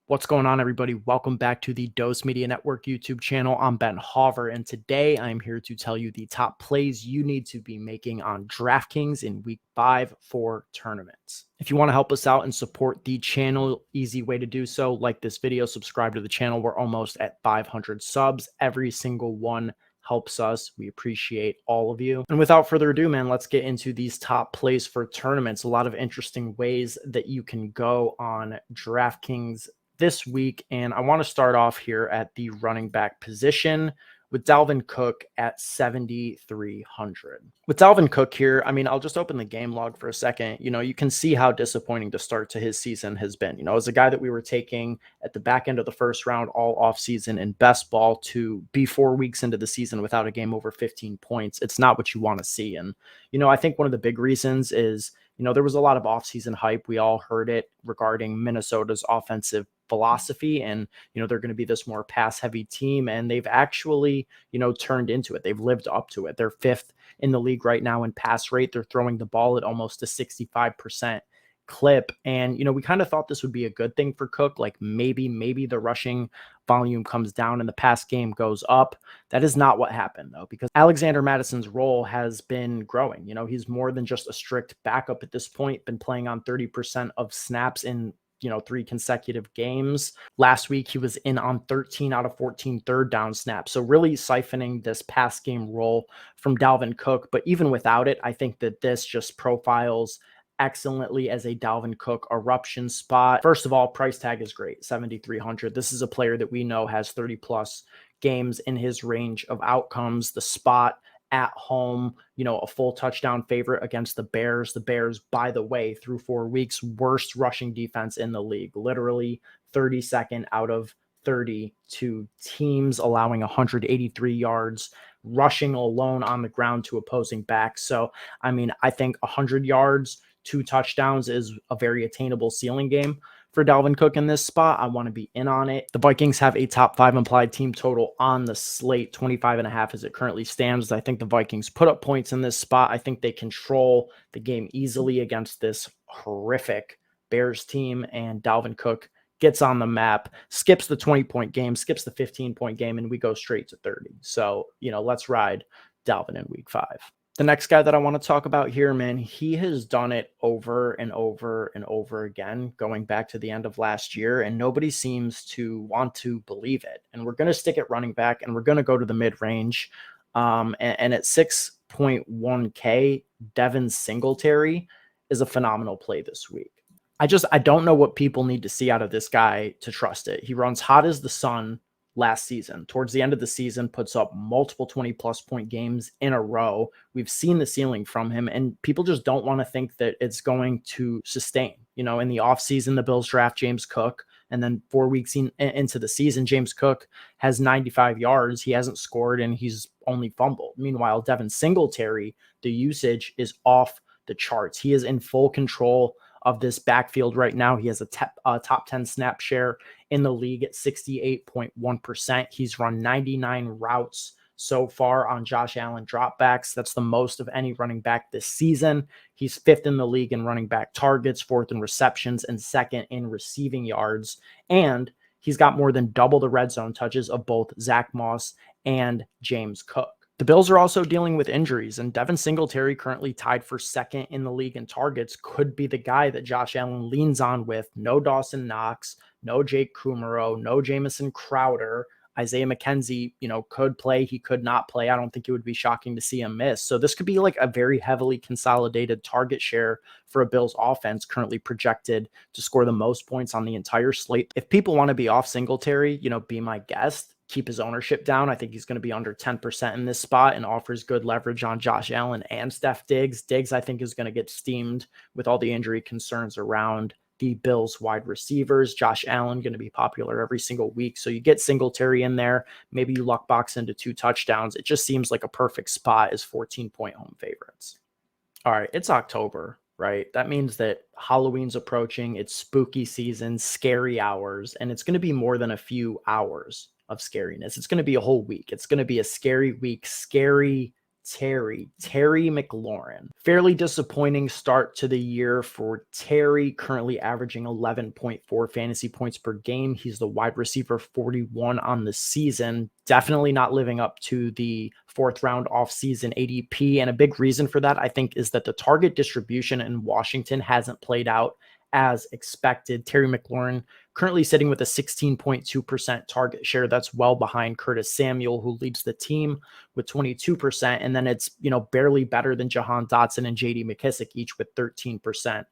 What's going on, everybody? Welcome back to the Dose Media Network YouTube channel. I'm Ben Hauver, and today I'm here to tell you the top plays you need to be making on DraftKings in Week 5 for tournaments. If you want to help us out and support the channel, easy way to do so, like this video, subscribe to the channel. We're almost at 500 subs. Every single one helps us. We appreciate all of you. And without further ado, man, let's get into these top plays for tournaments. A lot of interesting ways that you can go on DraftKings this week, and I want to start off here at the running back position with Dalvin Cook at 7,300. With Dalvin Cook here, I mean, I'll just open the game log for a second. You can see how disappointing the start to his season has been. As a guy that we were taking at the back end of the first round all offseason in best ball, to be 4 weeks into the season without a game over 15 points, it's not what you want to see. And, I think one of the big reasons is, there was a lot of offseason hype. We all heard it regarding Minnesota's offensive philosophy, and they're going to be this more pass heavy team, and they've actually turned into it. They've lived up to it. They're 5th in the league right now in pass rate. They're throwing the ball at almost a 65% clip, and we kind of thought this would be a good thing for Cook. Like maybe the rushing volume comes down and the pass game goes up. That is not what happened, though, because Alexander Madison's role has been growing. He's more than just a strict backup at this point, been playing on 30% of snaps in 3 consecutive games. Last week, he was in on 13 out of 14 third down snaps. So really siphoning this pass game role from Dalvin Cook. But even without it, I think that this just profiles excellently as a Dalvin Cook eruption spot. First of all, price tag is great, 7,300. This is a player that we know has 30 plus games in his range of outcomes. The spot at home, a full touchdown favorite against the Bears. The Bears, by the way, through 4 weeks, worst rushing defense in the league, literally 32nd out of 32 teams, allowing 183 yards rushing alone on the ground to opposing backs. So, I mean, I think 100 yards, 2 touchdowns is a very attainable ceiling game for Dalvin Cook in this spot. I want to be in on it. The Vikings have a top 5 implied team total on the slate, 25.5 as it currently stands. I think the Vikings put up points in this spot. I think they control the game easily against this horrific Bears team, and Dalvin Cook gets on the map, skips the 20-point game, skips the 15-point game, and we go straight to 30. So, let's ride Dalvin in week 5. The next guy that I want to talk about here, man, he has done it over and over and over again, going back to the end of last year, and nobody seems to want to believe it. And we're going to stick at running back, and we're going to go to the mid-range. And at 6.1K, Devin Singletary is a phenomenal play this week. I don't know what people need to see out of this guy to trust it. He runs hot as the sun last season. Towards the end of the season, puts up multiple 20-plus point games in a row. We've seen the ceiling from him, and people just don't want to think that it's going to sustain. In the offseason, the Bills draft James Cook, and then 4 weeks into the season, James Cook has 95 yards. He hasn't scored, and he's only fumbled. Meanwhile, Devin Singletary, the usage is off the charts. He is in full control of this backfield right now. He has a top 10 snap share in the league at 68.1%. He's run 99 routes so far on Josh Allen dropbacks. That's the most of any running back this season. He's 5th in the league in running back targets, 4th in receptions, and 2nd in receiving yards. And he's got more than double the red zone touches of both Zach Moss and James Cook. The Bills are also dealing with injuries, and Devin Singletary, currently tied for 2nd in the league in targets, could be the guy that Josh Allen leans on with no Dawson Knox, no Jake Kumerow, no Jamison Crowder. Isaiah McKenzie, could play. He could not play. I don't think it would be shocking to see him miss. So this could be like a very heavily consolidated target share for a Bills offense, currently projected to score the most points on the entire slate. If people want to be off Singletary, be my guest. Keep his ownership down. I think he's going to be under 10% in this spot and offers good leverage on Josh Allen and Steph Diggs. Diggs, I think, is going to get steamed with all the injury concerns around the Bills wide receivers. Josh Allen going to be popular every single week. So you get Singletary in there. Maybe you luck box into 2 touchdowns. It just seems like a perfect spot as 14-point home favorites. All right, it's October, right? That means that Halloween's approaching. It's spooky season, scary hours, and it's going to be more than a few hours of scariness. It's going to be a whole week. It's going to be a scary week, scary Terry McLaurin. Fairly disappointing start to the year for Terry, currently averaging 11.4 fantasy points per game. He's the wide receiver 41 on the season. Definitely not living up to the fourth round offseason ADP. And a big reason for that, I think, is that the target distribution in Washington hasn't played out as expected. Terry McLaurin currently sitting with a 16.2% target share. That's well behind Curtis Samuel, who leads the team with 22%. And then it's, barely better than Jahan Dotson and JD McKissick, each with 13%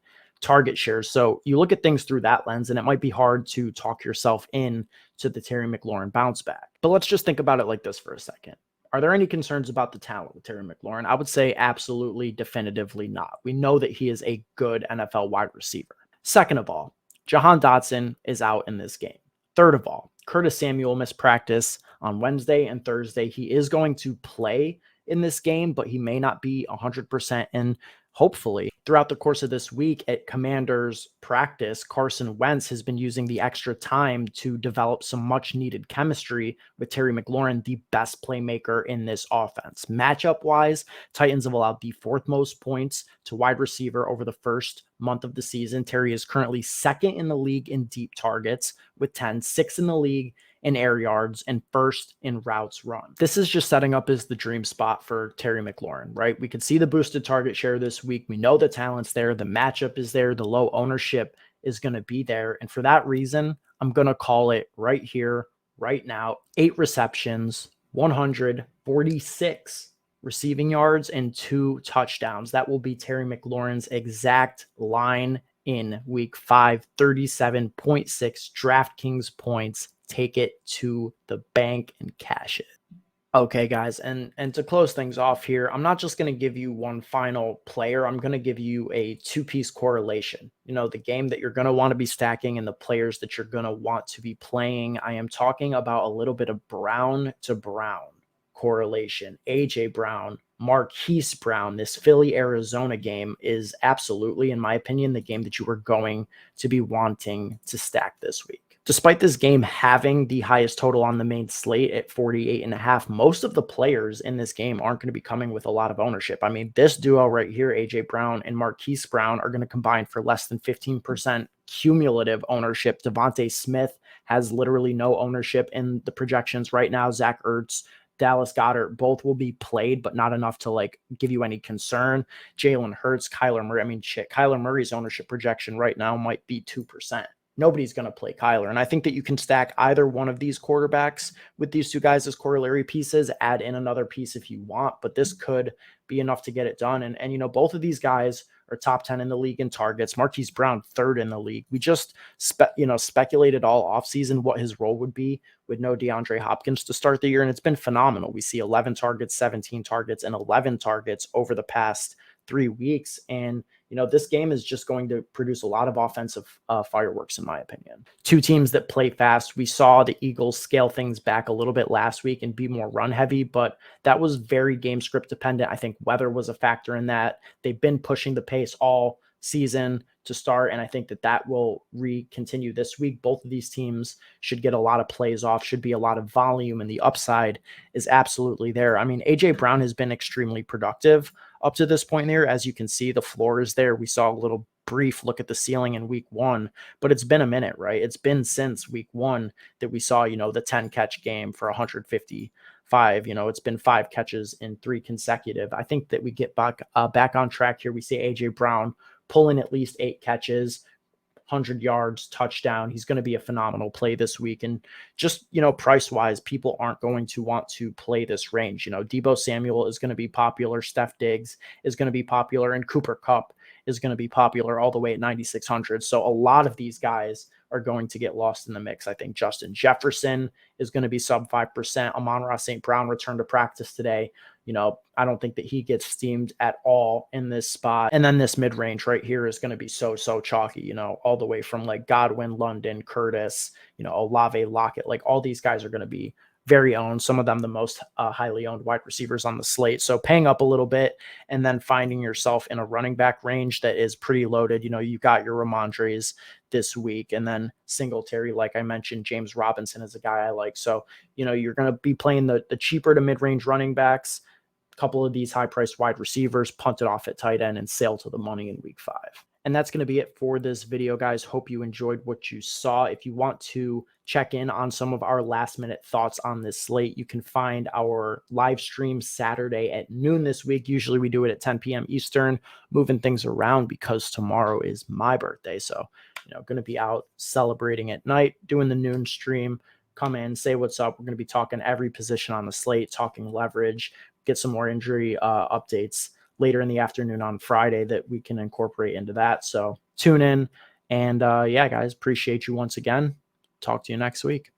target shares. So you look at things through that lens, and it might be hard to talk yourself in to the Terry McLaurin bounce back. But let's just think about it like this for a second. Are there any concerns about the talent with Terry McLaurin? I would say absolutely, definitively not. We know that he is a good NFL wide receiver. Second of all, Jahan Dotson is out in this game. Third of all, Curtis Samuel missed practice on Wednesday and Thursday. He is going to play in this game, but he may not be 100%. And hopefully, throughout the course of this week at Commanders practice, Carson Wentz has been using the extra time to develop some much needed chemistry with Terry McLaurin, the best playmaker in this offense. Matchup wise, Titans have allowed the fourth most points to wide receiver over the first month of the season. Terry is currently second in the league in deep targets with 10, sixth in the league in air yards, and first in routes run. This is just setting up as the dream spot for Terry McLaurin, right? We could see the boosted target share this week. We know the talent's there. The matchup is there. The low ownership is going to be there. And for that reason, I'm going to call it right here, right now. 8 receptions, 146 receiving yards, and 2 touchdowns. That will be Terry McLaurin's exact line in week 5, 37.6 DraftKings points. Take it to the bank and cash it. Okay, guys, and to close things off here, I'm not just going to give you one final player. I'm going to give you a 2-piece correlation. The game that you're going to want to be stacking and the players that you're going to want to be playing. I am talking about a little bit of Brown to Brown correlation. AJ Brown, Marquise Brown. This Philly-Arizona game is absolutely, in my opinion, the game that you are going to be wanting to stack this week. Despite this game having the highest total on the main slate at 48.5, most of the players in this game aren't going to be coming with a lot of ownership. I mean, this duo right here, AJ Brown and Marquise Brown, are going to combine for less than 15% cumulative ownership. Devontae Smith has literally no ownership in the projections right now. Zach Ertz, Dallas Goedert, both will be played, but not enough to give you any concern. Jalen Hurts, Kyler Murray. I mean, Kyler Murray's ownership projection right now might be 2%. Nobody's going to play Kyler. And I think that you can stack either one of these quarterbacks with these two guys as corollary pieces, add in another piece if you want, but this could be enough to get it done. And both of these guys are top 10 in the league in targets. Marquise Brown, third in the league. We just speculated all offseason what his role would be with no DeAndre Hopkins to start the year, and it's been phenomenal. We see 11 targets, 17 targets, and 11 targets over the past 3 weeks. And this game is just going to produce a lot of offensive fireworks, in my opinion. Two teams that play fast. We saw the Eagles scale things back a little bit last week and be more run heavy, but that was very game script dependent. I think weather was a factor in that. They've been pushing the pace all season to start, and I think that will continue this week. Both of these teams should get a lot of plays off, should be a lot of volume, and the upside is absolutely there. I mean, AJ Brown has been extremely productive up to this point there. As you can see, the floor is there. We saw a little brief look at the ceiling in week 1, but it's been a minute, right? It's been since week 1 that we saw, the 10 catch game for 155. It's been 5 catches in 3 consecutive. I think that we get back on track here. We see AJ Brown pulling at least 8 catches, 100 yards, touchdown. He's going to be a phenomenal play this week. And just, price-wise, people aren't going to want to play this range. Deebo Samuel is going to be popular. Steph Diggs is going to be popular. And Cooper Kupp is going to be popular all the way at 9,600. So a lot of these guys are going to get lost in the mix. I think Justin Jefferson is going to be sub 5%. Amon-Ra St. Brown returned to practice today. I don't think that he gets steamed at all in this spot. And then this mid-range right here is going to be so chalky, all the way from Godwin, London, Curtis, Olave, Lockett, all these guys are going to be very owned. Some of them the most highly owned wide receivers on the slate. So paying up a little bit and then finding yourself in a running back range that is pretty loaded. You got your Ramondres this week, and then Singletary, like I mentioned, James Robinson is a guy I like. So, you're going to be playing the cheaper to mid-range running backs. couple of these high-priced wide receivers, punt it off at tight end, and sail to the money in week 5. And that's going to be it for this video, guys. Hope you enjoyed what you saw. If you want to check in on some of our last-minute thoughts on this slate, you can find our live stream Saturday at noon this week. Usually we do it at 10 p.m. Eastern, moving things around because tomorrow is my birthday. So, going to be out celebrating at night, doing the noon stream. Come in, say what's up. We're going to be talking every position on the slate, talking leverage, get some more injury updates later in the afternoon on Friday that we can incorporate into that. So tune in. And yeah, guys, appreciate you once again. Talk to you next week.